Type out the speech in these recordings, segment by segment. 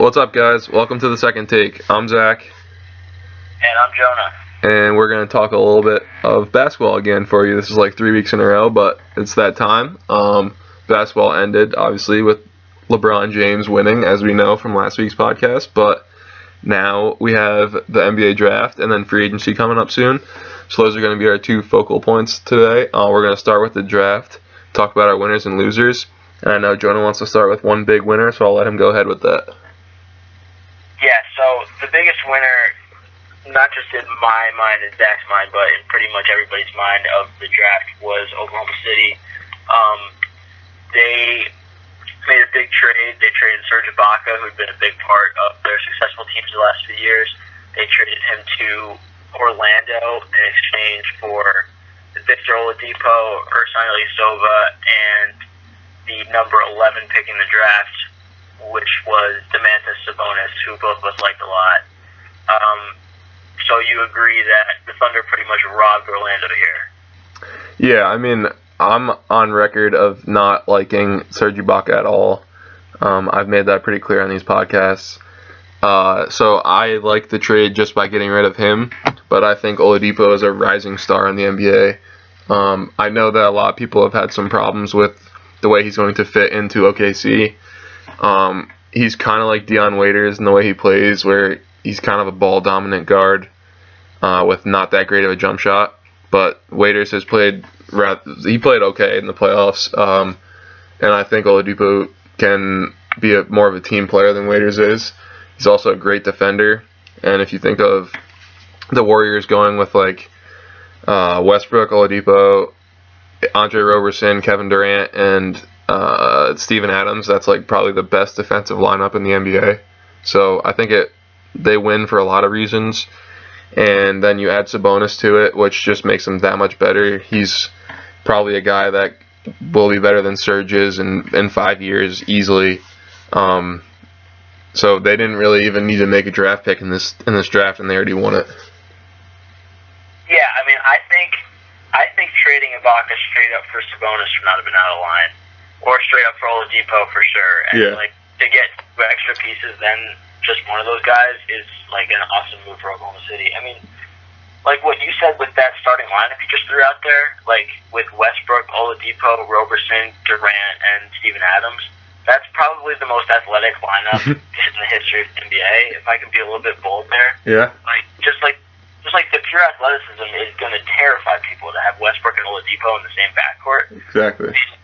What's up, guys? Welcome to the second take. I'm Zach. And I'm Jonah. And we're going to talk a little bit of basketball again for you. This is like 3 weeks in a row, but it's that time. Basketball ended, obviously, with LeBron James winning, as we know from last week's podcast. But now we have the NBA draft and then free agency coming up soon. So those are going to be our two focal points today. We're going to start with the draft, talk about our winners and losers. And I know Jonah wants to start with one big winner, so I'll let him go ahead with that. Yeah, so the biggest winner, not just in my mind and Zach's mind, but in pretty much everybody's mind of the draft, was Oklahoma City. They made a big trade. They traded Serge Ibaka, who'd been a big part of their successful teams the last few years. They traded him to Orlando in exchange for Victor Oladipo, Ersan Ilyasova, and the number 11 pick in the draft, which was Domantas Sabonis, who both of us liked a lot. So you agree that the Thunder pretty much robbed Orlando here? Yeah, I mean, I'm on record of not liking Serge Ibaka at all. I've made that pretty clear on these podcasts. So I like the trade just by getting rid of him, but I think Oladipo is a rising star in the NBA. I know that a lot of people have had some problems with the way he's going to fit into OKC. He's kind of like Dion Waiters in the way he plays, where he's kind of a ball-dominant guard with not that great of a jump shot. But Waiters has played okay in the playoffs, and I think Oladipo can be more of a team player than Waiters is. He's also a great defender, and if you think of the Warriors going with like Westbrook, Oladipo, Andre Roberson, Kevin Durant, and Steven Adams, that's like probably the best defensive lineup in the NBA. So I think they win for a lot of reasons. And then you add Sabonis to it, which just makes him that much better. He's probably a guy that will be better than Serge is in 5 years easily. So they didn't really even need to make a draft pick in this draft, and they already won it. Yeah, I mean, I think trading Ibaka straight up for Sabonis would not have been out of line, or straight up for Oladipo for sure. And like to get extra pieces, then just one of those guys is like an awesome move for Oklahoma City. I mean, like what you said with that starting lineup you just threw out there, like with Westbrook, Oladipo, Roberson, Durant, and Steven Adams, that's probably the most athletic lineup in the history of the NBA. If I can be a little bit bold there, just like the pure athleticism is going to terrify people to have Westbrook and Oladipo in the same backcourt. Exactly. I mean,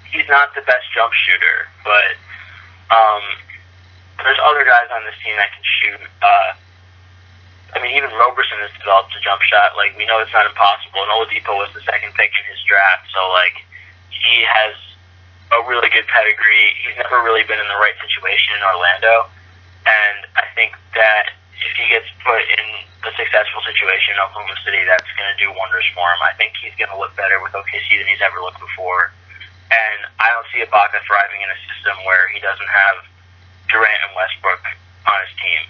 he's not the best jump shooter, but there's other guys on this team that can shoot. I mean, even Roberson has developed a jump shot. Like, we know it's not impossible, and Oladipo was the second pick in his draft, so, like, he has a really good pedigree. He's never really been in the right situation in Orlando, and I think that if he gets put in a successful situation in Oklahoma City, that's going to do wonders for him. I think he's going to look better with OKC than he's ever looked before, and I don't see Ibaka thriving in a system where he doesn't have Durant and Westbrook on his team.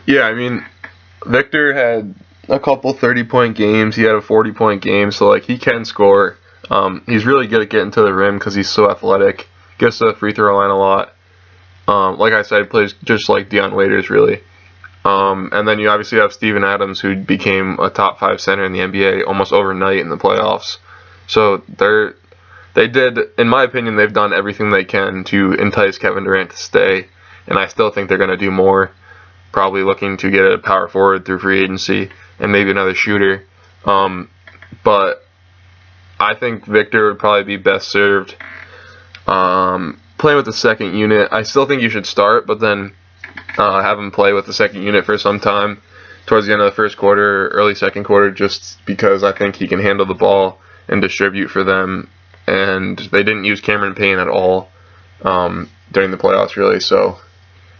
Yeah, I mean, Victor had a couple 30-point games. He had a 40-point game, so like he can score. He's really good at getting to the rim because he's so athletic. Gets to the free throw line a lot. Like I said, he plays just like Dion Waiters, really. And then you obviously have Steven Adams, who became a top 5 center in the NBA almost overnight in the playoffs. So they did, in my opinion, they've done everything they can to entice Kevin Durant to stay, and I still think they're going to do more, probably looking to get a power forward through free agency and maybe another shooter. But I think Victor would probably be best served playing with the second unit. I still think you should start, but then have him play with the second unit for some time towards the end of the first quarter, early second quarter, just because I think he can handle the ball and distribute for them. And they didn't use Cameron Payne at all during the playoffs, really. So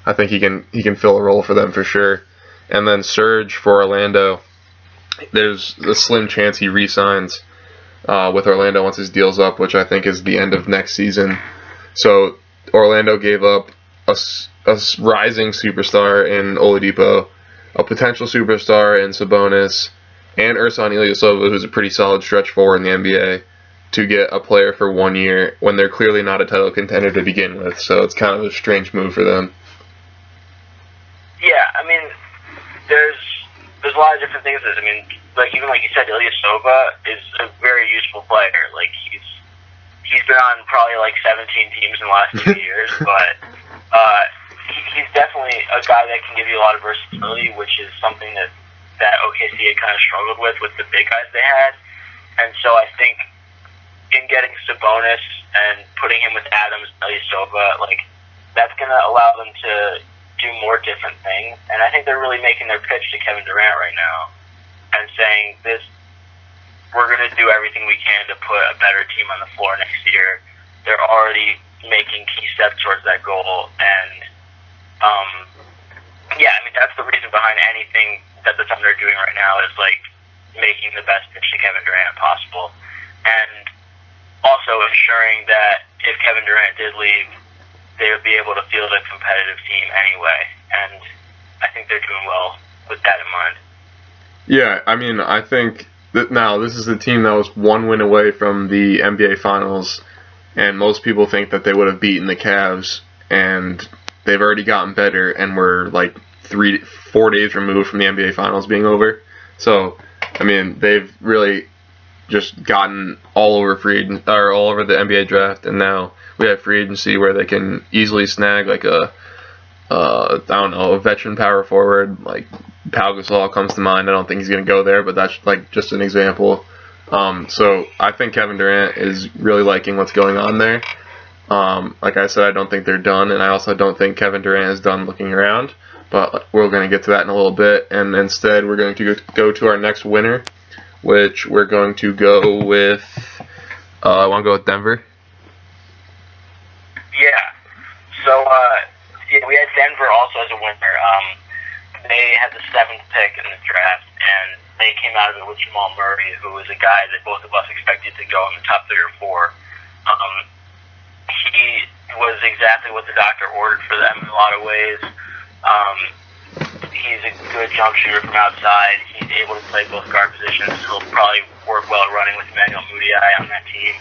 I think he can fill a role for them for sure. And then Serge for Orlando, there's a slim chance he re-signs with Orlando once his deal's up, which I think is the end of next season. So Orlando gave up a rising superstar in Oladipo, a potential superstar in Sabonis, and Ersan Ilyasova, who's a pretty solid stretch forward in the NBA. to get a player for 1 year when they're clearly not a title contender to begin with. So it's kind of a strange move for them. Yeah, I mean, there's a lot of different things. I mean, even like you said, Ilyasova is a very useful player. Like he's been on probably like 17 teams in the last 2 years, but he's definitely a guy that can give you a lot of versatility, which is something that OKC had kind of struggled with the big guys they had. And so I think in getting Sabonis and putting him with Adams and Ilyasova, like that's going to allow them to do more different things. And I think they're really making their pitch to Kevin Durant right now and saying we're going to do everything we can to put a better team on the floor next year. They're already making key steps towards that goal. And, yeah, I mean, that's the reason behind anything that the Thunder are doing right now is, like, making the best pitch to Kevin Durant possible. And also ensuring that if Kevin Durant did leave, they would be able to field a competitive team anyway. And I think they're doing well with that in mind. Yeah, I mean, I think that now this is the team that was 1 win away from the NBA Finals, and most people think that they would have beaten the Cavs, and they've already gotten better, and we're like 4 days removed from the NBA Finals being over. So, I mean, they've really just gotten all over all over the NBA draft, and now we have free agency where they can easily snag like a veteran power forward. Like Pau Gasol comes to mind. I don't think he's going to go there, but that's like just an example. So I think Kevin Durant is really liking what's going on there. Like I said, I don't think they're done, and I also don't think Kevin Durant is done looking around. But we're going to get to that in a little bit, and instead we're going to go to our next winner, which we're going to go with. I want to go with Denver. Yeah. So we had Denver also as a winner. They had the 7th pick in the draft, and they came out of it with Jamal Murray, who was a guy that both of us expected to go in the top 3 or 4. He was exactly what the doctor ordered for them in a lot of ways. He's a good jump shooter from outside. He's able to play both guard positions. He'll probably work well running with Emmanuel Mudiay on that team.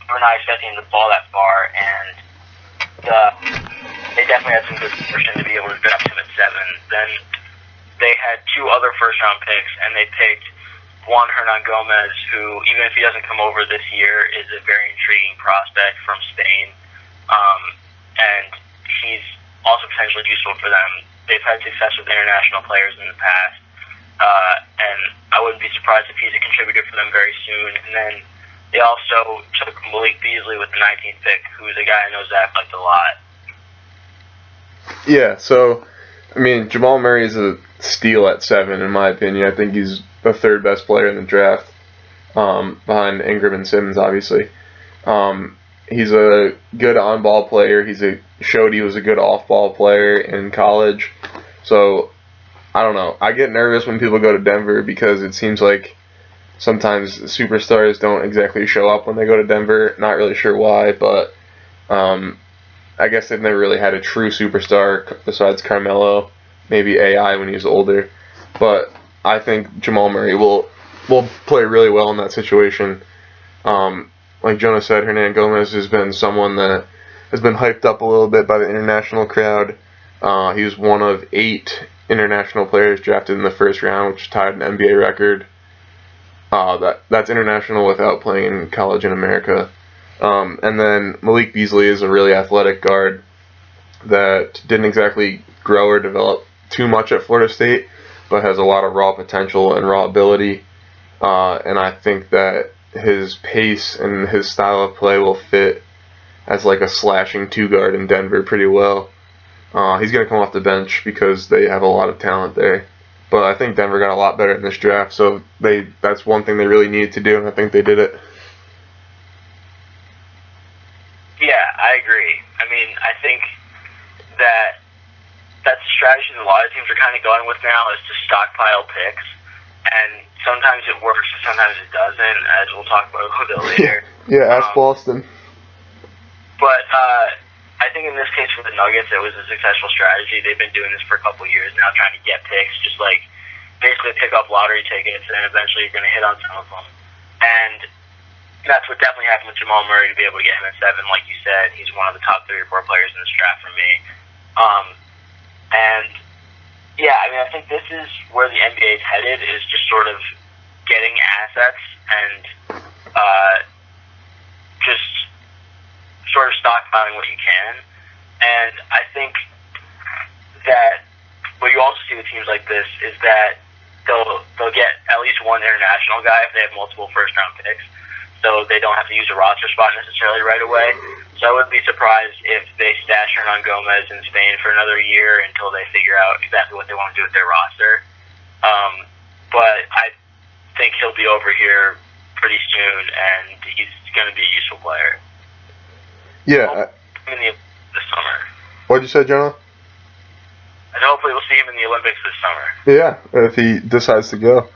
We're not expecting him to fall that far, and they definitely had some good fortune to be able to draft him at 7. Then they had 2 other first-round picks, and they picked Juan Hernan Gomez, who, even if he doesn't come over this year, is a very intriguing prospect from Spain. And he's also potentially useful for them. They've had success with international players in the past, and I wouldn't be surprised if he's a contributor for them very soon. And then they also took Malik Beasley with the 19th pick, who's a guy I know Zach liked a lot. Yeah, so, I mean, Jamal Murray is a steal at 7, in my opinion. I think he's the 3rd best player in the draft, behind Ingram and Simmons, obviously. He's a good on-ball player. Showed he was a good off-ball player in college. So, I don't know. I get nervous when people go to Denver because it seems like sometimes superstars don't exactly show up when they go to Denver. Not really sure why, but I guess they've never really had a true superstar besides Carmelo, maybe AI when he was older. But I think Jamal Murray will play really well in that situation. Like Jonah said, Hernan Gomez has been someone that has been hyped up a little bit by the international crowd. He was one of 8 international players drafted in the first round, which tied an NBA record. That's international without playing in college in America. And then Malik Beasley is a really athletic guard that didn't exactly grow or develop too much at Florida State, but has a lot of raw potential and raw ability. And I think that his pace and his style of play will fit as like a slashing 2 guard in Denver pretty well. He's going to come off the bench because they have a lot of talent there. But I think Denver got a lot better in this draft, so that's one thing they really needed to do, and I think they did it. Yeah, I agree. I mean, I think that's a strategy that a lot of teams are kind of going with now, is to stockpile picks. And sometimes it works, and sometimes it doesn't, as we'll talk about a little bit later. Yeah, ask Boston. But I think in this case for the Nuggets, it was a successful strategy. They've been doing this for a couple of years now, trying to get picks, just like basically pick up lottery tickets, and eventually you're going to hit on some of them. And that's what definitely happened with Jamal Murray to be able to get him at 7. Like you said, he's one of the top 3 or 4 players in this draft for me. And yeah, I mean, I think this is where the NBA is headed, is just sort of getting assets and just sort of stockpiling what you can. And I think that what you also see with teams like this is that they'll get at least one international guy if they have multiple first-round picks, so they don't have to use a roster spot necessarily right away. So I wouldn't be surprised if they stash Hernan Gomez in Spain for another year until they figure out exactly what they want to do with their roster. But I think he'll be over here pretty soon, and he's going to be a useful player. Yeah. This summer. What'd you say, Jonah? And hopefully we'll see him in the Olympics this summer. Yeah, if he decides to go.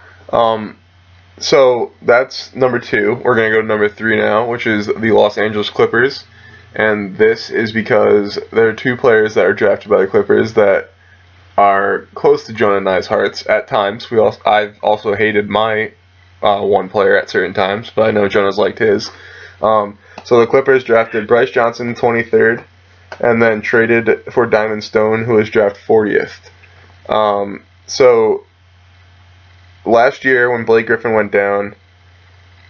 So that's number 2. We're going to go to number 3 now, which is the Los Angeles Clippers. And this is because there are 2 players that are drafted by the Clippers that are close to Jonah and I's hearts at times. I've also hated my one player at certain times, but I know Jonah's liked his. So the Clippers drafted Bryce Johnson 23rd, and then traded for Diamond Stone, who was drafted 40th. So last year when Blake Griffin went down,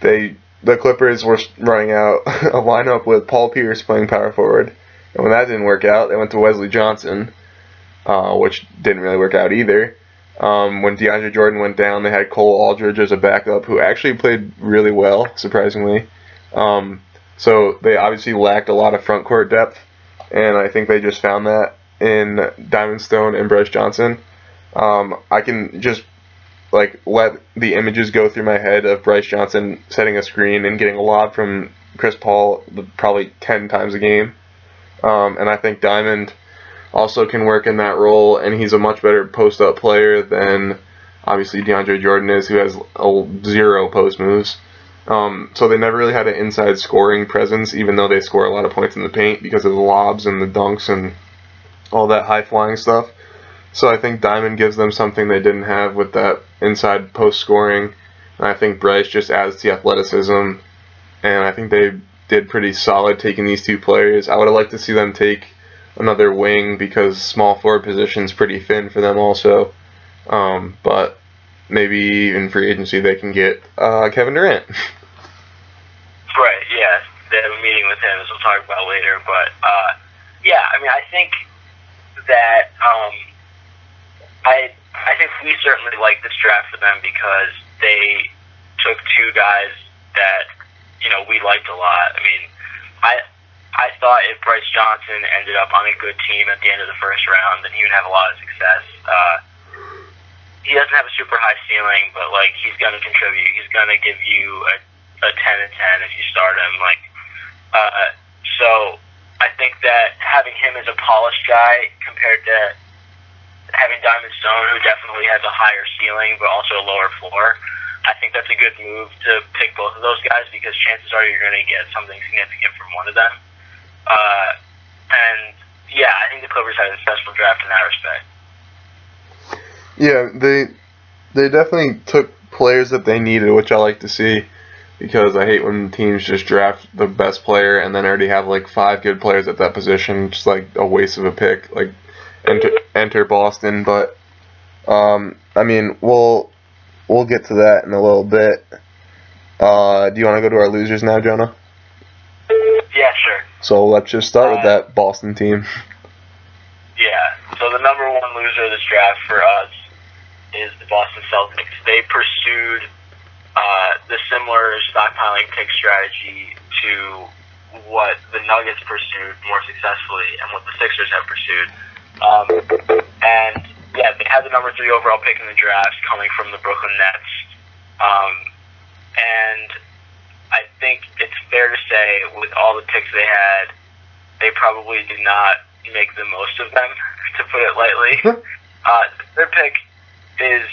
the Clippers were running out a lineup with Paul Pierce playing power forward. And when that didn't work out, they went to Wesley Johnson, which didn't really work out either. When DeAndre Jordan went down, they had Cole Aldridge as a backup, who actually played really well, surprisingly. So they obviously lacked a lot of front court depth, and I think they just found that in Diamond Stone and Bryce Johnson. I can just let the images go through my head of Bryce Johnson setting a screen and getting a lob from Chris Paul probably 10 times a game. And I think Diamond also can work in that role, and he's a much better post-up player than obviously DeAndre Jordan is, who has 0 post moves. So they never really had an inside scoring presence, even though they score a lot of points in the paint because of the lobs and the dunks and all that high-flying stuff. So I think Diamond gives them something they didn't have with that inside post scoring. And I think Bryce just adds to athleticism. And I think they did pretty solid taking these 2 players. I would have liked to see them take another wing because small forward position's pretty thin for them also. But maybe in free agency they can get Kevin Durant. Right, yeah. They have a meeting with him, as we'll talk about later. But, yeah, I mean, I think that I think we certainly like this draft for them because they took 2 guys that, we liked a lot. I mean, I thought if Bryce Johnson ended up on a good team at the end of the first round, then he would have a lot of success. He doesn't have a super high ceiling, but, he's going to contribute. He's going to give you a 10 and 10 if you start him. So I think that having him as a polished guy compared to having Diamond Stone, who definitely has a higher ceiling but also a lower floor, I think that's a good move to pick both of those guys because chances are you're going to get something significant from one of them. And yeah, I think the Clippers had a successful draft in that respect. Yeah, they definitely took players that they needed, which I like to see, because I hate when teams just draft the best player and then already have 5 good players at that position, just a waste of a pick. Enter Boston, but I mean we'll get to that in a little bit. Do you want to go to our losers now, Jonah? Yeah, sure. So let's just start with that Boston team. Yeah. So the number 1 loser of this draft for us is the Boston Celtics. They pursued the similar stockpiling pick strategy to what the Nuggets pursued more successfully and what the Sixers have pursued. And yeah, they had the number 3 overall pick in the draft coming from the Brooklyn Nets. And I think it's fair to say with all the picks they had, they probably did not make the most of them, to put it lightly. Their pick is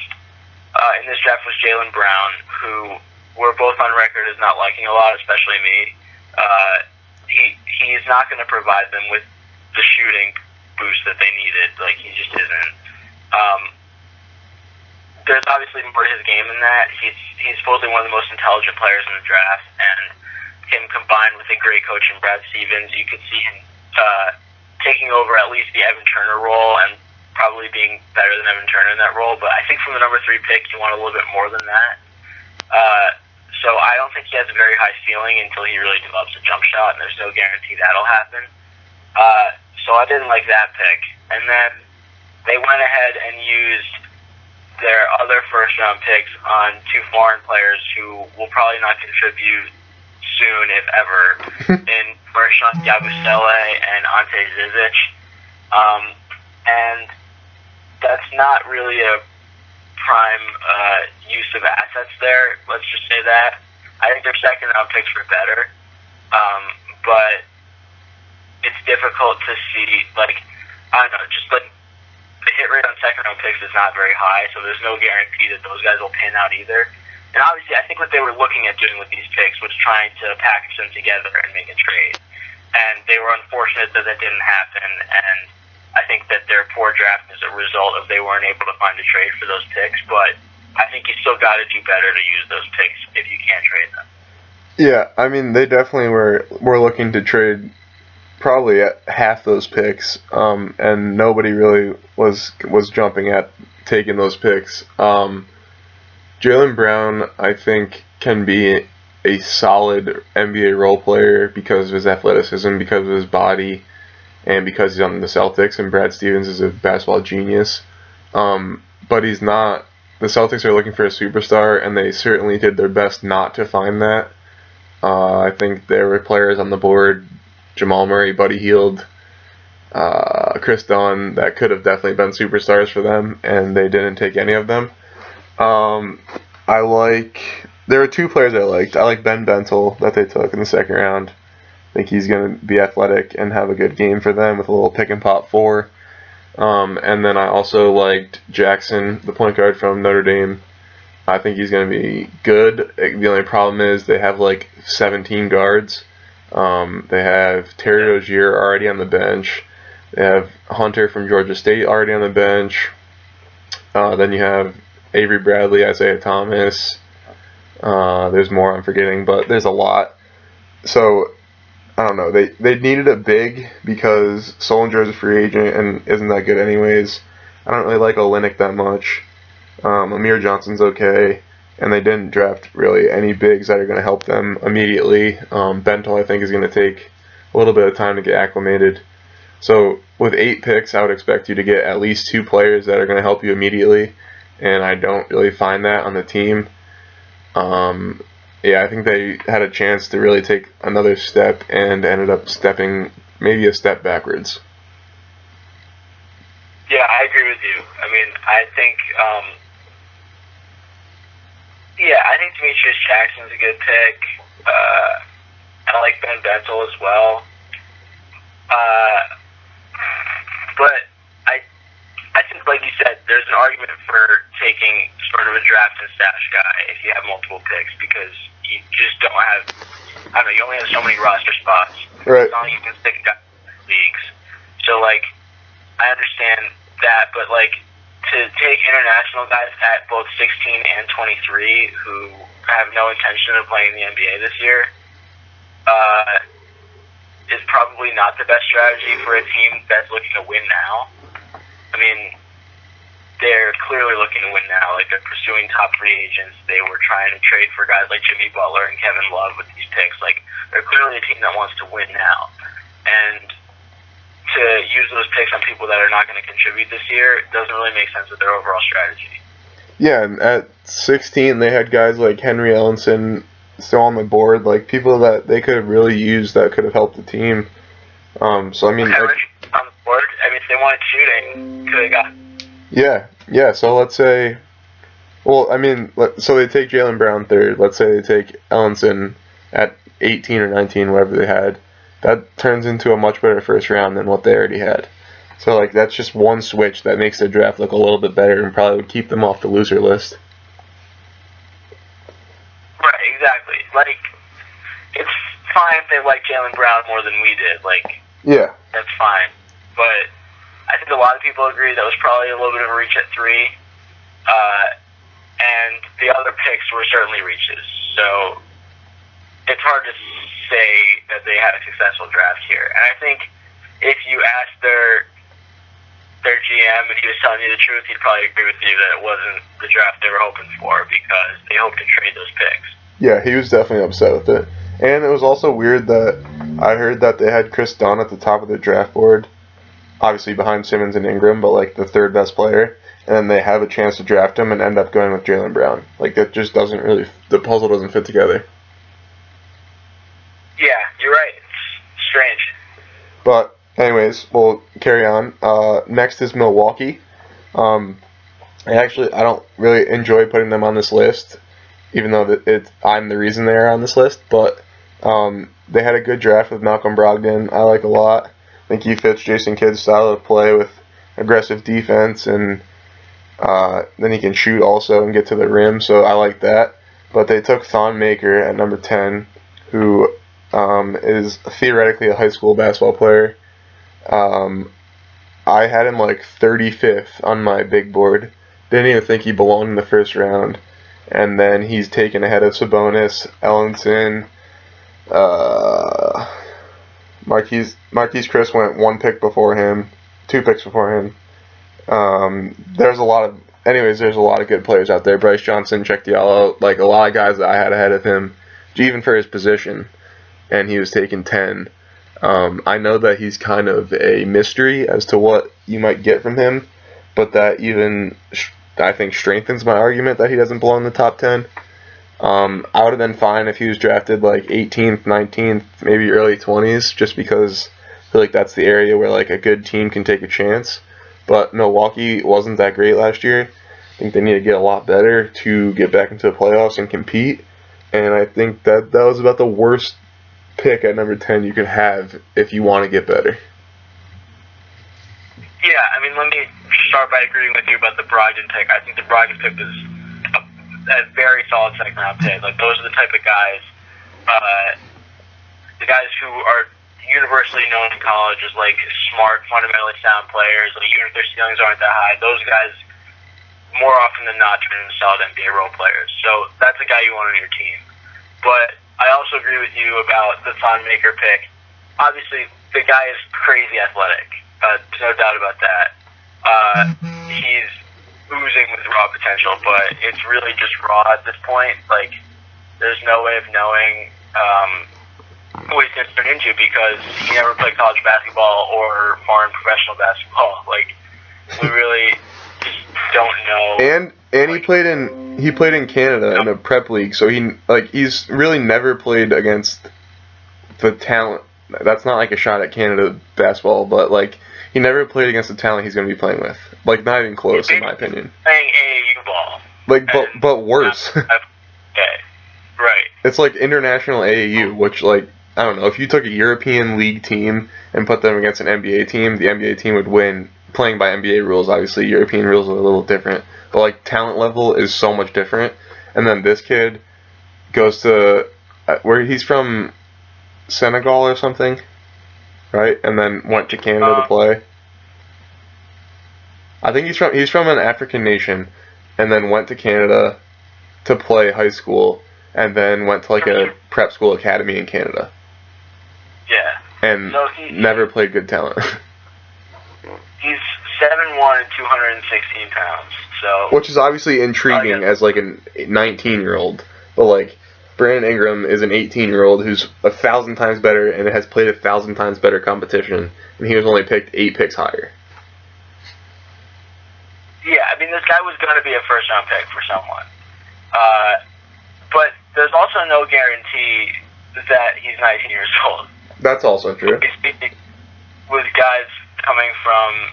in this draft was Jaylen Brown, who we're both on record as not liking a lot, especially me. He's not going to provide them with the shooting boost that they needed. He just isn't. There's obviously more to his game than that. He's supposedly one of the most intelligent players in the draft, and him combined with a great coach in Brad Stevens, you could see him taking over at least the Evan Turner role and probably being better than Evan Turner in that role. But I think from the number 3 pick, you want a little bit more than that. So I don't think he has a very high ceiling until he really develops a jump shot, and there's no guarantee that'll happen. So I didn't like that pick. And then they went ahead and used their other first-round picks on 2 foreign players who will probably not contribute soon, if ever, in Mershon Yabusele and Ante Zizic. And that's not really a prime use of assets there. Let's just say that. I think their second-round picks were better, but it's difficult to see, like, I don't know, just like the hit rate on second-round picks is not very high, so there's no guarantee that those guys will pan out either. And obviously, I think what they were looking at doing with these picks was trying to package them together and make a trade. And they were unfortunate that that didn't happen, and I think that their poor draft is a result of they weren't able to find a trade for those picks, but I think you still got to do better to use those picks if you can't trade them. Yeah, I mean, they definitely were looking to trade probably at half those picks, and nobody really was jumping at taking those picks. Jaylen Brown, I think, can be a solid NBA role player because of his athleticism, because of his body, and because he's on the Celtics, and Brad Stevens is a basketball genius. But he's not. The Celtics are looking for a superstar, and they certainly did their best not to find that. I think there were players on the board, Jamal Murray, Buddy Hield, Chris Dunn, that could have definitely been superstars for them, and they didn't take any of them. There were 2 players I liked. I like Ben Bentel that they took in the second round. I think he's going to be athletic and have a good game for them with a little pick and pop 4. And then I also liked Jackson, the point guard from Notre Dame. I think he's going to be good. The only problem is they have like 17 guards. They have Terry Rozier already on the bench. They have Hunter from Georgia State already on the bench. Then you have Avery Bradley, Isaiah Thomas. There's more I'm forgetting, but there's a lot. So, I don't know. They needed a big because Solinger is a free agent and isn't that good anyways. I don't really like Olynyk that much. Amir Johnson's okay. And they didn't draft really any bigs that are going to help them immediately. Bentel, I think, is going to take a little bit of time to get acclimated. So, with 8 picks, I would expect you to get at least 2 players that are going to help you immediately. And I don't really find that on the team. I think they had a chance to really take another step and ended up stepping maybe a step backwards. Yeah, I agree with you. I mean, I think Demetrius Jackson's a good pick. I like Ben Bentel as well. But I think, like you said, there's an argument for taking sort of a draft and stash guy if you have multiple picks because you just don't have, I don't know, you only have so many roster spots. Right. It's not like you can stick a guy in leagues. So, like, I understand that, but, like, to take international guys at both 16 and 23 who have no intention of playing the NBA this year is probably not the best strategy for a team that's looking to win now. I mean, they're clearly looking to win now. Like, they're pursuing top free agents. They were trying to trade for guys like Jimmy Butler and Kevin Love with these picks. Like, they're clearly a team that wants to win now. And to use those picks on people that are not going to contribute this year doesn't really make sense with their overall strategy. Yeah, and at 16, they had guys like Henry Ellenson still on the board, like people that they could have really used that could have helped the team. So, I mean... on the board, I mean, if they wanted shooting, could have got... Yeah, so let's say... Well, I mean, so they take Jaylen Brown third. Let's say they take Ellenson at 18 or 19, whatever they had. That turns into a much better first round than what they already had. So, like, that's just one switch that makes their draft look a little bit better and probably would keep them off the loser list. Right, exactly. Like, it's fine if they like Jaylen Brown more than we did. Like, yeah, that's fine. But I think a lot of people agree that was probably a little bit of a reach at 3. And the other picks were certainly reaches. So it's hard to say that they had a successful draft here. And I think if you asked their GM and he was telling you the truth, he'd probably agree with you that it wasn't the draft they were hoping for because they hoped to trade those picks. Yeah, he was definitely upset with it. And it was also weird that I heard that they had Chris Dunn at the top of the draft board, obviously behind Simmons and Ingram, but like the third best player, and then they have a chance to draft him and end up going with Jaylen Brown. Like that just doesn't really, the puzzle doesn't fit together. Yeah, you're right. It's strange. But anyways, we'll carry on. Next is Milwaukee. I don't really enjoy putting them on this list, even though I'm the reason they're on this list. But they had a good draft with Malcolm Brogdon. I like a lot. I think he fits Jason Kidd's style of play with aggressive defense, and then he can shoot also and get to the rim. So I like that. But they took Thon Maker at number 10, who is theoretically a high school basketball player. I had him like 35th on my big board. Didn't even think he belonged in the first round. And then he's taken ahead of Sabonis, Ellenson, Marquise Chris went 1 pick before him, 2 picks before him. There's a lot of good players out there. Bryce Johnson, Check Diallo, like a lot of guys that I had ahead of him, even for his position, and he was taken 10. I know that he's kind of a mystery as to what you might get from him, but that even, I think, strengthens my argument that he doesn't belong in the top 10. I would have been fine if he was drafted like 18th, 19th, maybe early 20s, just because I feel like that's the area where like a good team can take a chance. But Milwaukee wasn't that great last year. I think they need to get a lot better to get back into the playoffs and compete. And I think that was about the worst pick at number 10 you could have if you want to get better. Yeah, I mean, let me start by agreeing with you about the Brogdon pick. I think the Brogdon pick was a very solid second round pick. Like, those are the type of guys, the guys who are universally known in college as like smart, fundamentally sound players. Like, even if their ceilings aren't that high, those guys more often than not turn into solid NBA role players. So that's a guy you want on your team. But I also agree with you about the Thon Maker pick. Obviously, the guy is crazy athletic. No doubt about that. He's oozing with raw potential, but it's really just raw at this point. Like, there's no way of knowing what he's going to turn into because he never played college basketball or foreign professional basketball. Like, we really just don't know. And he played in Canada in a prep league, so he's really never played against the talent. That's not like a shot at Canada basketball, but like he never played against the talent he's going to be playing with. Like, not even close, in my opinion. Playing AAU ball. Like, but worse. Okay, right. It's like international AAU, which, like, I don't know, if you took a European League team and put them against an NBA team, the NBA team would win. Playing by NBA rules, obviously, European rules are a little different. But, like, talent level is so much different. And then this kid goes to, where he's from, Senegal or something, right? And then went to Canada to play. I think he's from an African nation, and then went to Canada to play high school, and then went to like a prep school academy in Canada. Yeah. And so never played good talent. He's 7'1" and 216 pounds. So, which is obviously intriguing as like a 19-year-old, but like Brandon Ingram is an 18-year-old who's 1,000 times better and has played 1,000 times better competition, and he was only picked 8 picks higher. Yeah, I mean, this guy was going to be a first-round pick for someone. But there's also no guarantee that he's 19 years old. That's also true. With guys coming from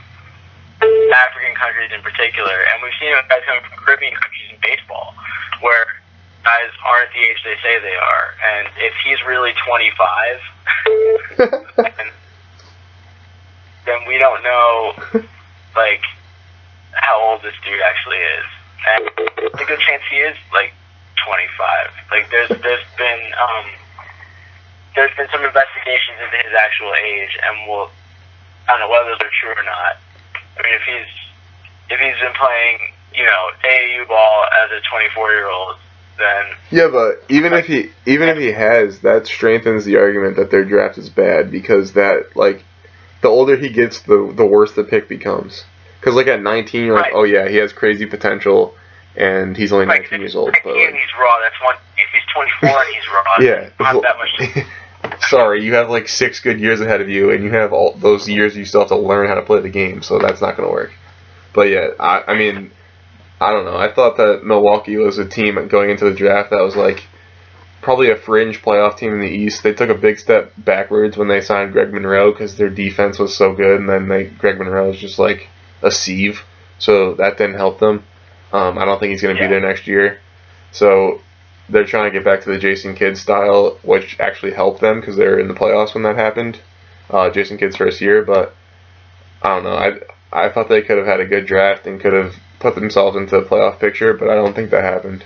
African countries in particular, and we've seen guys coming from Caribbean countries in baseball, where guys aren't the age they say they are. And if he's really 25, then we don't know, like, how old this dude actually is. And there's a good chance he is, like, 25. Like, there's been some investigations into his actual age, and I don't know whether those are true or not. I mean, if he's been playing, AAU ball as a 24-year-old, then yeah, but even if he has, that strengthens the argument that their draft is bad because that like the older he gets, the worse the pick becomes. Because like at 19, you're like, oh yeah, he has crazy potential, and he's only 19 years old. But like, he's raw. That's one. If he's 24 and he's raw, yeah, not that much. Sorry, you have like 6 good years ahead of you, and you have all those years you still have to learn how to play the game, so that's not going to work. But yeah, I mean, I don't know. I thought that Milwaukee was a team going into the draft that was like probably a fringe playoff team in the East. They took a big step backwards when they signed Greg Monroe because their defense was so good, and then Greg Monroe was just like a sieve, so that didn't help them. I don't think he's going to be there next year. So they're trying to get back to the Jason Kidd style, which actually helped them because they were in the playoffs when that happened. Jason Kidd's first year, but I don't know. I thought they could have had a good draft and could have put themselves into the playoff picture, but I don't think that happened.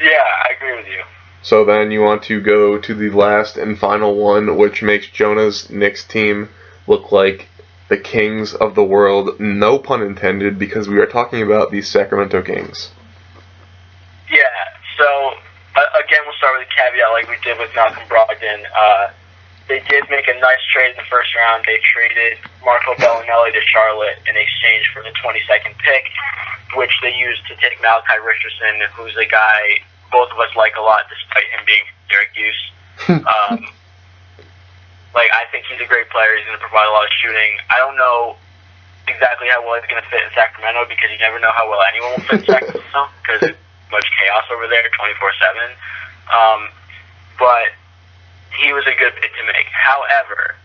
Yeah, I agree with you. So then you want to go to the last and final one, which makes Jonah's Knicks team look like the kings of the world, no pun intended, because we are talking about the Sacramento Kings. Yeah, so again, we'll start with a caveat like we did with Malcolm Brogdon. They did make a nice trade in the first round. They traded Marco Bellinelli to Charlotte in exchange for the 22nd pick, which they used to take Malachi Richardson, who's a guy both of us like a lot, despite him being from Syracuse. I think he's a great player. He's going to provide a lot of shooting. I don't know exactly how well he's going to fit in Sacramento because you never know how well anyone will fit in Sacramento because there's much chaos over there 24/7. But he was a good pick to make. However,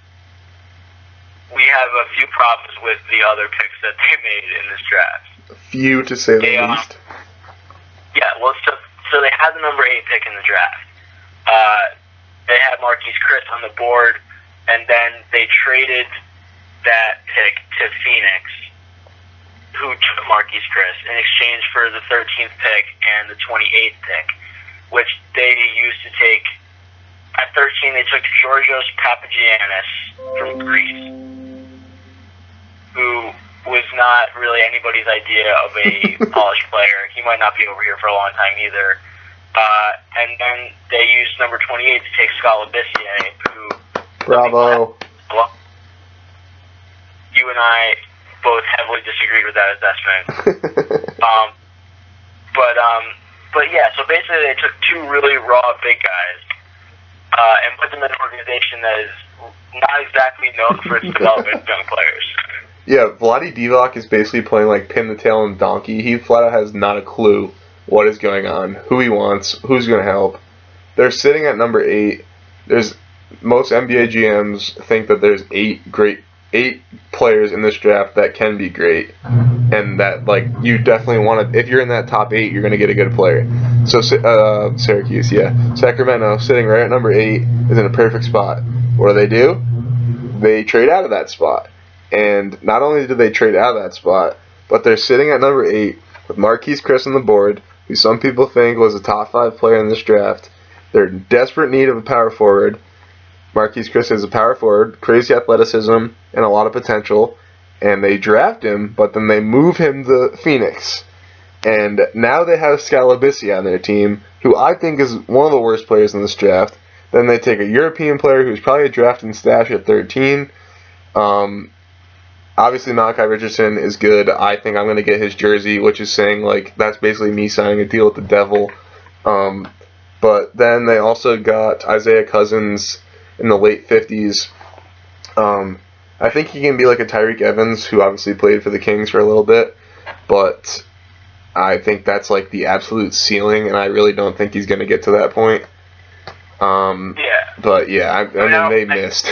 we have a few problems with the other picks that they made in this draft. A few, to say the least. Yeah, well, so they had the number 8 pick in the draft. They had Marquise Chris on the board, and then they traded that pick to Phoenix, who took Marquise Chris, in exchange for the 13th pick and the 28th pick, which they used to take. At 13, they took Georgios Papagiannis from Greece, who was not really anybody's idea of a polished player. He might not be over here for a long time either. And then they used number 28 to take Scott Labissiere, who... Bravo. You and I both heavily disagreed with that assessment. But yeah, so basically they took 2 really raw big guys and put them in an organization that is not exactly known for its development of young players. Yeah, Vlade Divac is basically playing like pin the tail and donkey. He flat out has not a clue what is going on, who he wants, who's going to help. They're sitting at number 8. Most NBA GMs think that there's 8 players in this draft that can be great, and that like you definitely want to. If you're in that top 8, you're going to get a good player. So Syracuse, Sacramento, sitting right at number 8, is in a perfect spot. What do? They trade out of that spot, and not only did they trade out of that spot, but they're sitting at number 8 with Marquise Chris on the board, who some people think was a top 5 player in this draft. They're in desperate need of a power forward. Marquise Chris is a power forward, crazy athleticism, and a lot of potential, and they draft him, but then they move him to Phoenix. And now they have Scott Labissiere on their team, who I think is one of the worst players in this draft. Then they take a European player who's probably a draft and stash at 13. Obviously, Malachi Richardson is good. I think I'm going to get his jersey, which is saying, like, that's basically me signing a deal with the devil. But then they also got Isaiah Cousins in the late 50s. I think he can be like a Tyreek Evans, who obviously played for the Kings for a little bit. But I think that's like the absolute ceiling, and I really don't think he's going to get to that point. But yeah, I mean, they missed.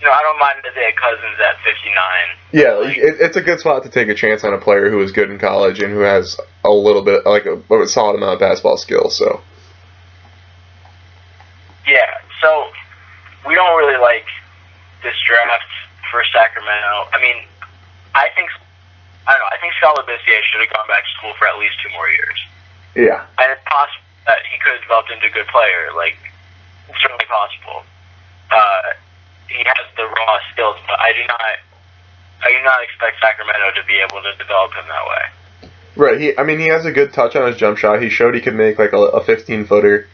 I don't mind Isaiah Cousins at 59. Yeah, it's a good spot to take a chance on a player who was good in college and who has a little bit, like a solid amount of basketball skills. So. Yeah, so we don't really like this draft for Sacramento. I mean, I think Scott Labissiere should have gone back to school for at least 2 more years. Yeah. And it's possible that he could have developed into a good player. Like, it's certainly possible. He has the raw skills, but I do not expect Sacramento to be able to develop him that way. Right. He has a good touch on his jump shot. He showed he could make like a 15-footer.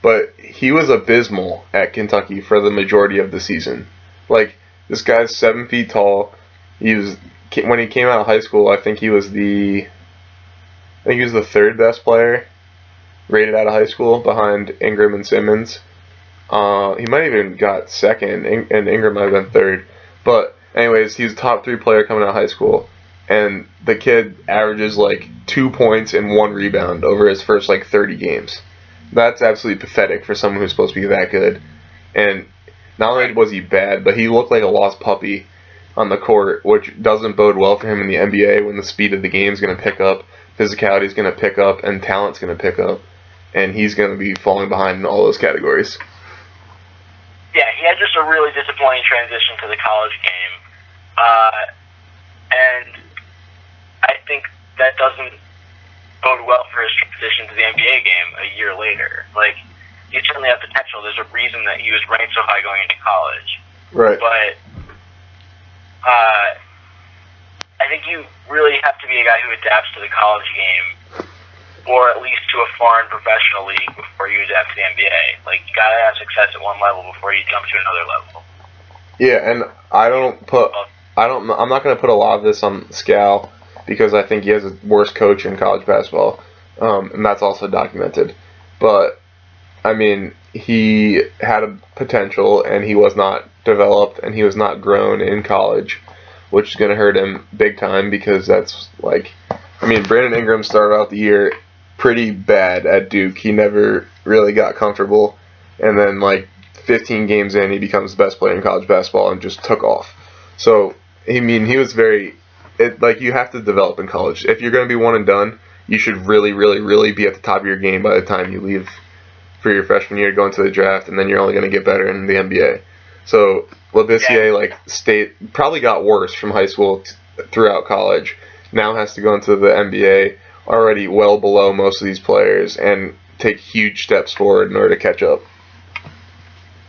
But he was abysmal at Kentucky for the majority of the season. Like, this guy's 7 feet tall. When he came out of high school, I think he was the third best player rated out of high school behind Ingram and Simmons. He might have even got second, and Ingram might have been third. But anyways, he's top 3 player coming out of high school, and the kid averages like 2 points and 1 rebound over his first like 30 games. That's absolutely pathetic for someone who's supposed to be that good. And not only was he bad, but he looked like a lost puppy on the court, which doesn't bode well for him in the NBA when the speed of the game is going to pick up, physicality is going to pick up, and talent's going to pick up. And he's going to be falling behind in all those categories. Yeah, he had just a really disappointing transition to the college game. And I think that doesn't bode well for his transition to the NBA game a year later. Like, he certainly had potential. There's a reason that he was ranked so high going into college. Right. But I think you really have to be a guy who adapts to the college game, or at least to a foreign professional league before you adapt to the NBA. Like, you gotta have success at one level before you jump to another level. Yeah, and I'm not gonna put a lot of this on Scal because I think he has a worse coach in college basketball, and that's also documented. But I mean, he had a potential, and he was not developed, and he was not grown in college, which is gonna hurt him big time because that's like, I mean, Brandon Ingram started out the year pretty bad at Duke. He never really got comfortable, and then like 15 games in, he becomes the best player in college basketball and just took off. So, I mean, he was you have to develop in college. If you're going to be one and done, you should really, really, really be at the top of your game by the time you leave for your freshman year, go into the draft, and then you're only going to get better in the NBA. So, Labissiere, probably got worse from high school throughout college. Now has to go into the NBA, already well below most of these players, and take huge steps forward in order to catch up.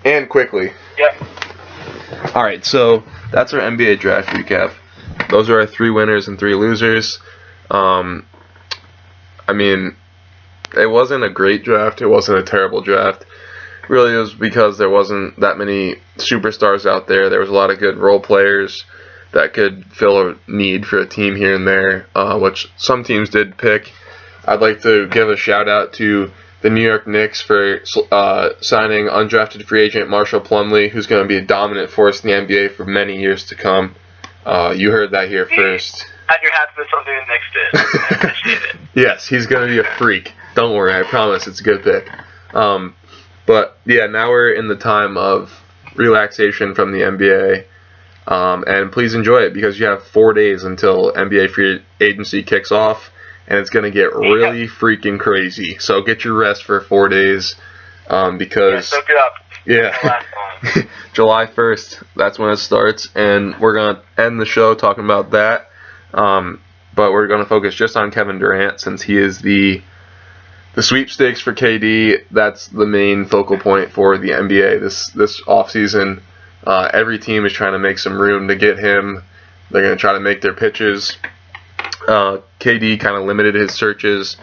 And quickly. Yep. All right, so that's our NBA draft recap. Those are our 3 winners and 3 losers. I mean, it wasn't a great draft. It wasn't a terrible draft. Really, it was because there wasn't that many superstars out there. There was a lot of good role players that could fill a need for a team here and there, which some teams did pick. I'd like to give a shout out to the New York Knicks for signing undrafted free agent Marshall Plumlee, who's going to be a dominant force in the NBA for many years to come. You heard that here first. Had your hat for something the Knicks did. I appreciate it. Yes, he's going to be a freak. Don't worry, I promise it's a good pick. But yeah, now we're in the time of relaxation from the NBA. And please enjoy it because you have 4 days until NBA free agency kicks off, and it's going to get really freaking crazy. So get your rest for 4 days because soak it up. Yeah, July 1st, that's when it starts, and we're going to end the show talking about that. But we're going to focus just on Kevin Durant since he is the sweepstakes for KD. That's the main focal point for the NBA this offseason. Every team is trying to make some room to get him. They're going to try to make their pitches. KD kind of limited his searches.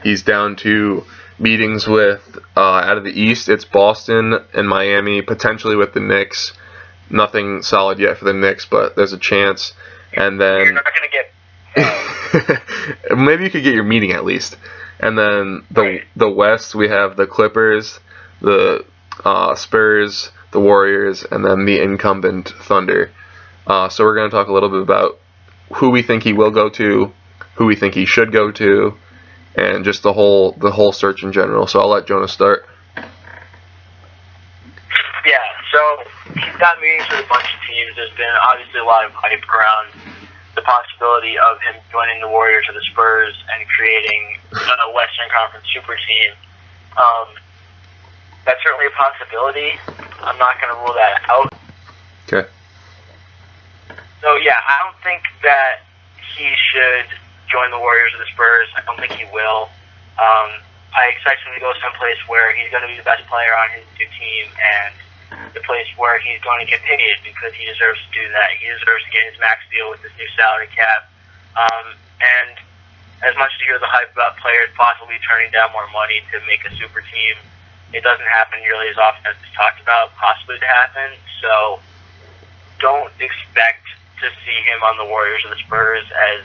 He's down to meetings with, out of the East, it's Boston and Miami, potentially with the Knicks. Nothing solid yet for the Knicks, but there's a chance. And then you're not going to get... maybe you could get your meeting at least. And then the West, we have the Clippers, the Spurs, the Warriors, and then the incumbent Thunder. So we're going to talk a little bit about who we think he will go to, who we think he should go to, and just the whole search in general. So I'll let Jonah start. Yeah, so he's got meetings with a bunch of teams. There's been obviously a lot of hype around the possibility of him joining the Warriors or the Spurs and creating a Western Conference super team. That's certainly a possibility. I'm not going to rule that out. Okay. So, yeah, I don't think that he should join the Warriors or the Spurs. I don't think he will. I expect him to go someplace where he's going to be the best player on his new team and the place where he's going to get paid because he deserves to do that. He deserves to get his max deal with this new salary cap. And as much as you hear the hype about players possibly turning down more money to make a super team, it doesn't happen nearly as often as it's talked about possibly to happen. So don't expect to see him on the Warriors or the Spurs, as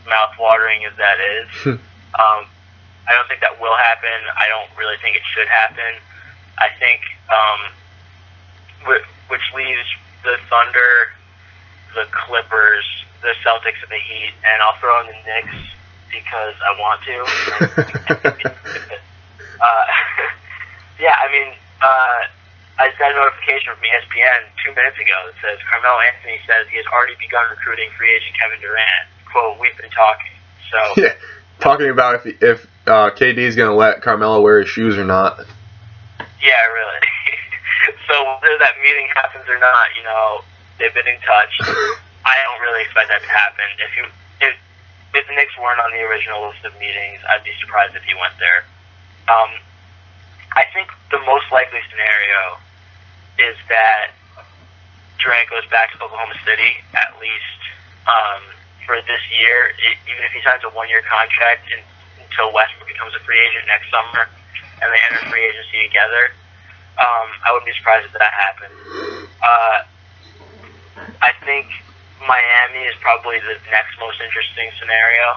mouth-watering as that is. I don't think that will happen. I don't really think it should happen. I think, which leaves the Thunder, the Clippers, the Celtics, and the Heat, and I'll throw in the Knicks because I want to. Yeah, I mean, I just got a notification from ESPN 2 minutes ago that says Carmelo Anthony says he has already begun recruiting free agent Kevin Durant. Quote, we've been talking. So yeah, talking about if KD is going to let Carmelo wear his shoes or not. Yeah, really. So whether that meeting happens or not, you know, they've been in touch. I don't really expect that to happen. If the Knicks weren't on the original list of meetings, I'd be surprised if he went there. I think the most likely scenario is that Durant goes back to Oklahoma City, at least for this year, even if he signs a one-year contract until Westbrook becomes a free agent next summer and they enter free agency together. I wouldn't be surprised if that happened. I think Miami is probably the next most interesting scenario,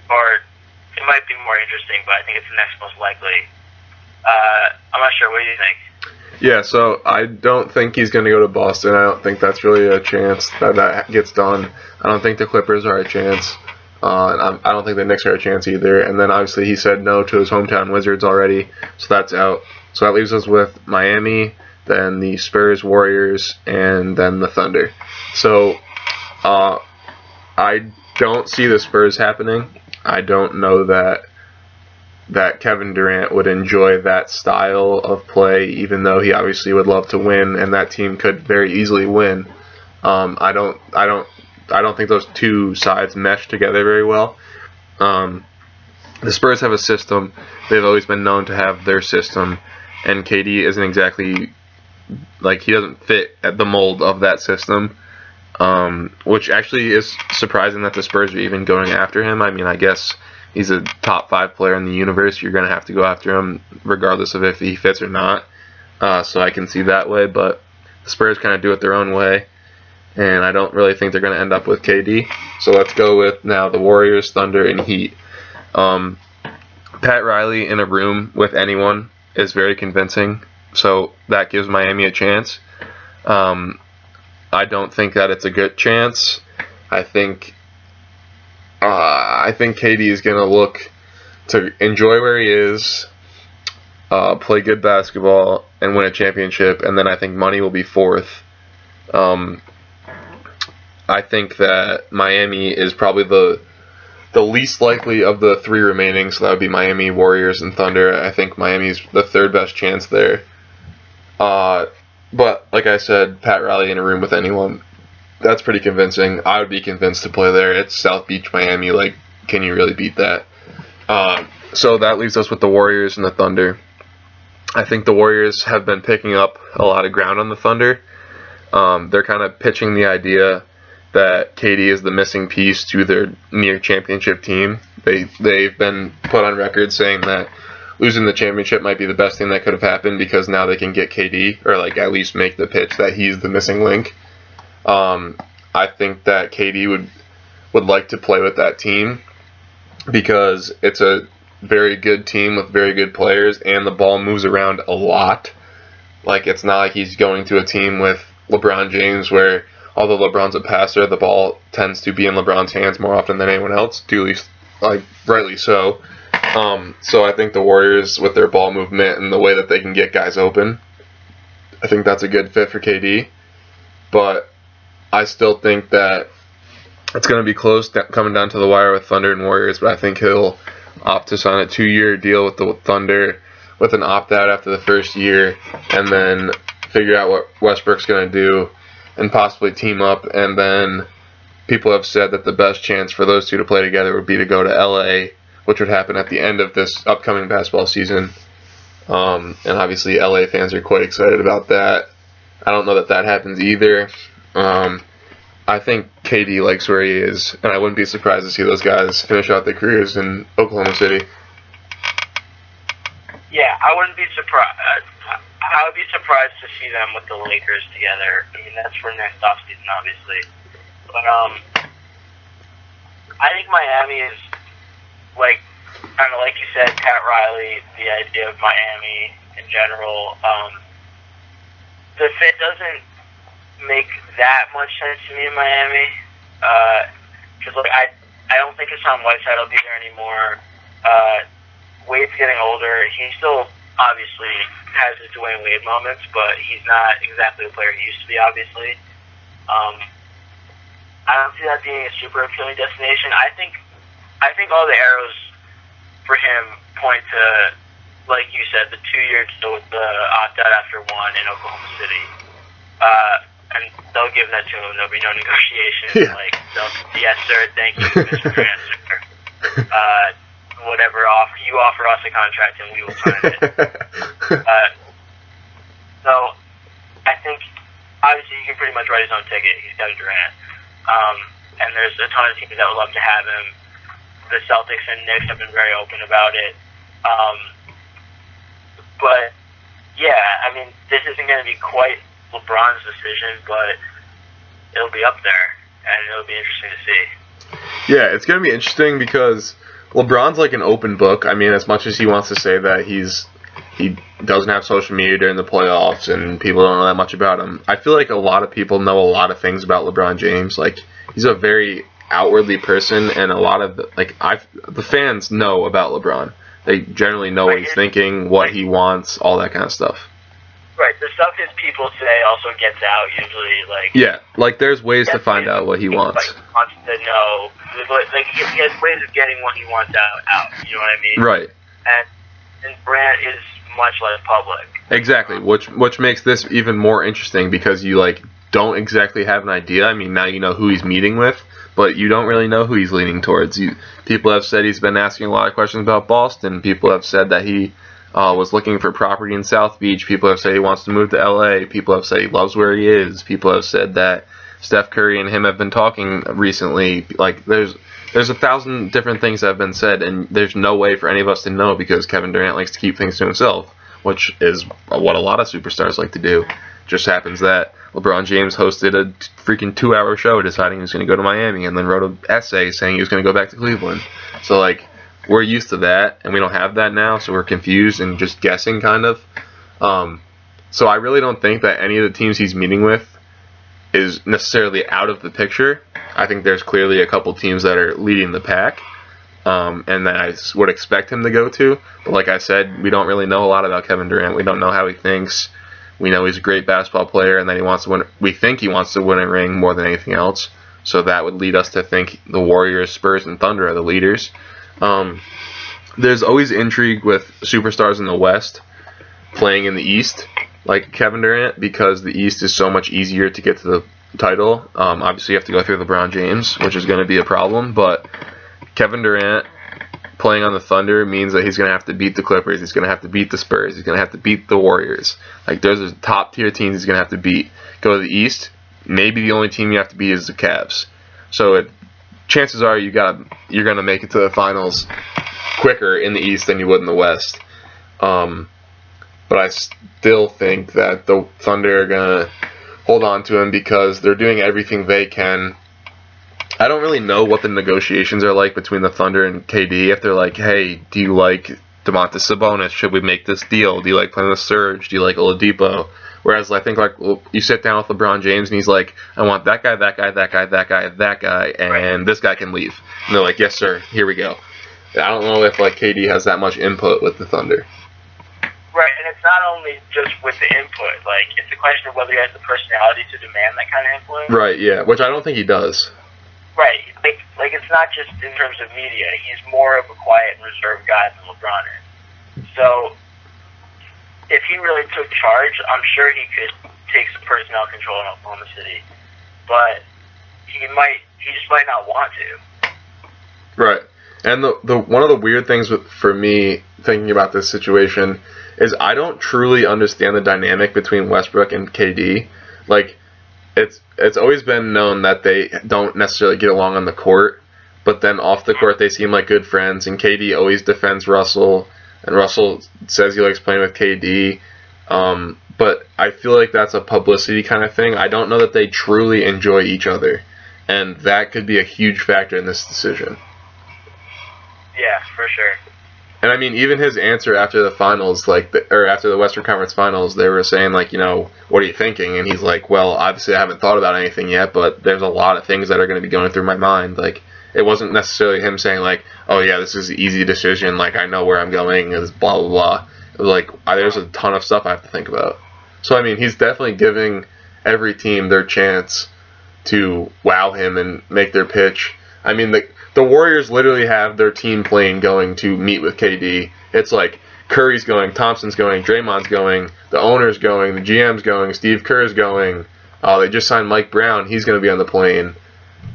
or it might be more interesting, but I think it's the next most likely. I'm not sure. What do you think? Yeah, so I don't think he's going to go to Boston. I don't think that's really a chance that gets done. I don't think the Clippers are a chance. And I don't think the Knicks are a chance either. And then obviously he said no to his hometown Wizards already, so that's out. So that leaves us with Miami, then the Spurs, Warriors, and then the Thunder. So I don't see the Spurs happening. I don't know that Kevin Durant would enjoy that style of play, even though he obviously would love to win, and that team could very easily win. I don't think those two sides mesh together very well. The Spurs have a system. They've always been known to have their system, and KD isn't exactly, like, he doesn't fit at the mold of that system, which actually is surprising that the Spurs are even going after him. I mean, I guess he's a top 5 player in the universe. You're going to have to go after him regardless of if he fits or not. So I can see that way, but the Spurs kind of do it their own way, and I don't really think they're going to end up with KD. So let's go with now the Warriors, Thunder, and Heat. Pat Riley in a room with anyone is very convincing, so that gives Miami a chance. I don't think that it's a good chance. I think KD is going to look to enjoy where he is, play good basketball, and win a championship, and then I think money will be fourth. I think that Miami is probably the least likely of the 3 remaining, so that would be Miami, Warriors, and Thunder. I think Miami's the third best chance there. But like I said, Pat Riley in a room with anyone, that's pretty convincing. I would be convinced to play there. It's South Beach, Miami. Like, can you really beat that? So that leaves us with the Warriors and the Thunder. I think the Warriors have been picking up a lot of ground on the Thunder. They're kind of pitching the idea that KD is the missing piece to their near championship team. They've been put on record saying that losing the championship might be the best thing that could have happened because now they can get KD, or like at least make the pitch that he's the missing link. I think that KD would like to play with that team because it's a very good team with very good players, and the ball moves around a lot. Like, it's not like he's going to a team with LeBron James where, although LeBron's a passer, the ball tends to be in LeBron's hands more often than anyone else, rightly so. So I think the Warriors, with their ball movement and the way that they can get guys open, I think that's a good fit for KD. But I still think that it's going to be close coming down to the wire with Thunder and Warriors, but I think he'll opt to sign a 2-year deal with the Thunder with an opt-out after the first year, and then figure out what Westbrook's going to do and possibly team up. And then people have said that the best chance for those two to play together would be to go to LA, which would happen at the end of this upcoming basketball season. And obviously LA fans are quite excited about that. I don't know that happens either. I think KD likes where he is, and I wouldn't be surprised to see those guys finish out their careers in Oklahoma City. Yeah, I wouldn't be surprised. I would be surprised to see them with the Lakers together. I mean, that's for next offseason, obviously. But I think Miami is, like, kind of like you said, Pat Riley, the idea of Miami in general. The fit doesn't make that much sense to me in Miami. Because, like, I don't think Hassan Whiteside will be there anymore. Wade's getting older. He still obviously has his Dwayne Wade moments, but he's not exactly the player he used to be, obviously. I don't see that being a super appealing destination. I think all the arrows for him point to, like you said, the 2-year deal with the opt-out after one in Oklahoma City. And they'll give that to him. There'll be no negotiation. Yeah. Like, yes, sir, thank you, Mr. Grant, sir. Whatever you offer us a contract and we will sign it. So I think obviously he can pretty much write his own ticket. He's Kevin Durant, and there's a ton of teams that would love to have him. The Celtics and Knicks have been very open about it. But yeah, I mean, this isn't going to be quite LeBron's decision, but it'll be up there, and it'll be interesting to see. Yeah, it's going to be interesting because LeBron's like an open book. I mean, as much as he wants to say that he doesn't have social media during the playoffs and people don't know that much about him, I feel like a lot of people know a lot of things about LeBron James. Like, he's a very outwardly person, and a lot of the fans know about LeBron. They generally know what he's thinking, what he wants, all that kind of stuff. Right, the stuff his people say also gets out usually. Like, yeah, like there's ways to find out what he wants. Like, he wants to know. Like, he has ways of getting what he wants out. You know what I mean? Right. And Brant is much less public. Exactly, which makes this even more interesting because you like don't exactly have an idea. I mean, now you know who he's meeting with, but you don't really know who he's leaning towards. People have said he's been asking a lot of questions about Boston. People have said that he was looking for property in South Beach. People have said he wants to move to LA. People have said he loves where he is. People have said that Steph Curry and him have been talking recently. Like, there's 1,000 different things that have been said, and there's no way for any of us to know because Kevin Durant likes to keep things to himself, which is what a lot of superstars like to do. Just happens that LeBron James hosted a freaking 2-hour show deciding he was going to go to Miami and then wrote an essay saying he was going to go back to Cleveland. So, like, we're used to that, and we don't have that now, so we're confused and just guessing, kind of. So I really don't think that any of the teams he's meeting with is necessarily out of the picture. I think there's clearly a couple teams that are leading the pack, and that I would expect him to go to. But like I said, we don't really know a lot about Kevin Durant. We don't know how he thinks. We know he's a great basketball player, and that he wants to win. We think he wants to win a ring more than anything else. So that would lead us to think the Warriors, Spurs, and Thunder are the leaders. There's always intrigue with superstars in the West playing in the East, like Kevin Durant, because the East is so much easier to get to the title. Obviously, you have to go through LeBron James, which is going to be a problem, but Kevin Durant playing on the Thunder means that he's going to have to beat the Clippers, he's going to have to beat the Spurs, he's going to have to beat the Warriors. Like, those are top-tier teams he's going to have to beat. Go to the East, maybe the only team you have to beat is the Cavs. So chances are you're going to make it to the finals quicker in the East than you would in the West. But I still think that the Thunder are going to hold on to him because they're doing everything they can. I don't really know what the negotiations are like between the Thunder and KD. If they're like, hey, do you like Domantas Sabonis? Should we make this deal? Do you like playing with Serge? Do you like Oladipo? Whereas I think, like, well, you sit down with LeBron James and he's like, I want that guy, that guy, that guy, that guy, that guy, and this guy can leave. And they're like, yes, sir, here we go. I don't know if, like, KD has that much input with the Thunder. Right, and it's not only just with the input. Like, it's a question of whether he has the personality to demand that kind of influence. Right, yeah, which I don't think he does. Right, like it's not just in terms of media. He's more of a quiet and reserved guy than LeBron is. So, if he really took charge, I'm sure he could take some personnel control in Oklahoma City. But he just might not want to. Right. And the one of the weird things for me thinking about this situation is I don't truly understand the dynamic between Westbrook and KD. Like, it's always been known that they don't necessarily get along on the court, but then off the court they seem like good friends. And KD always defends Russell, and Russell says he likes playing with KD. But I feel like that's a publicity kind of thing. I don't know that they truly enjoy each other, and that could be a huge factor in this decision. Yeah, for sure. And I mean, even his answer after the finals, or after the Western Conference Finals, they were saying like, what are you thinking? And he's like, well, obviously I haven't thought about anything yet, but there's a lot of things that are going to be going through my mind. Like, it wasn't necessarily him saying like, oh yeah, this is an easy decision. Like, I know where I'm going. Is blah blah blah. It was like, there's a ton of stuff I have to think about. So I mean, he's definitely giving every team their chance to wow him and make their pitch. I mean, the Warriors literally have their team plane going to meet with KD. It's like Curry's going, Thompson's going, Draymond's going, the owner's going, the GM's going, Steve Kerr's going. They just signed Mike Brown. He's going to be on the plane.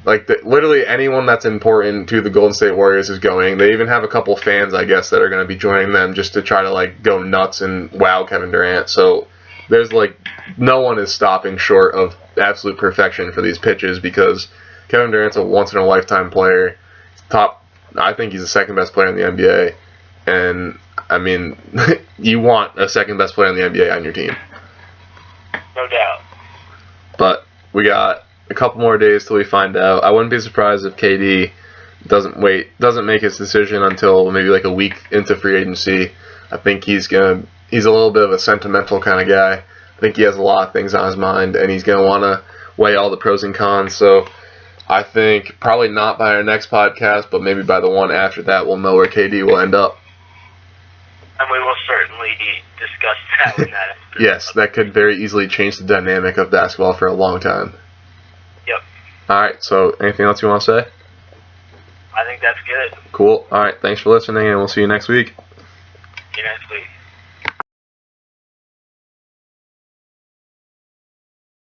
Like, literally anyone that's important to the Golden State Warriors is going. They even have a couple fans, I guess, that are going to be joining them just to try to, like, go nuts and wow Kevin Durant. So there's, like, no one is stopping short of absolute perfection for these pitches because Kevin Durant's a once-in-a-lifetime player. I think he's the second best player in the NBA. And, I mean, you want a second best player in the NBA on your team. No doubt. But we got a couple more days till we find out. I wouldn't be surprised if KD doesn't make his decision until maybe like a week into free agency. I think he's a little bit of a sentimental kind of guy. I think he has a lot of things on his mind, and he's going to want to weigh all the pros and cons. So I think probably not by our next podcast, but maybe by the one after that, we'll know where KD will end up. And we will certainly discuss that with that. Yes, that could very easily change the dynamic of basketball for a long time. Yep. All right, so anything else you want to say? I think that's good. Cool. All right, thanks for listening, and we'll see you next week. See you next week.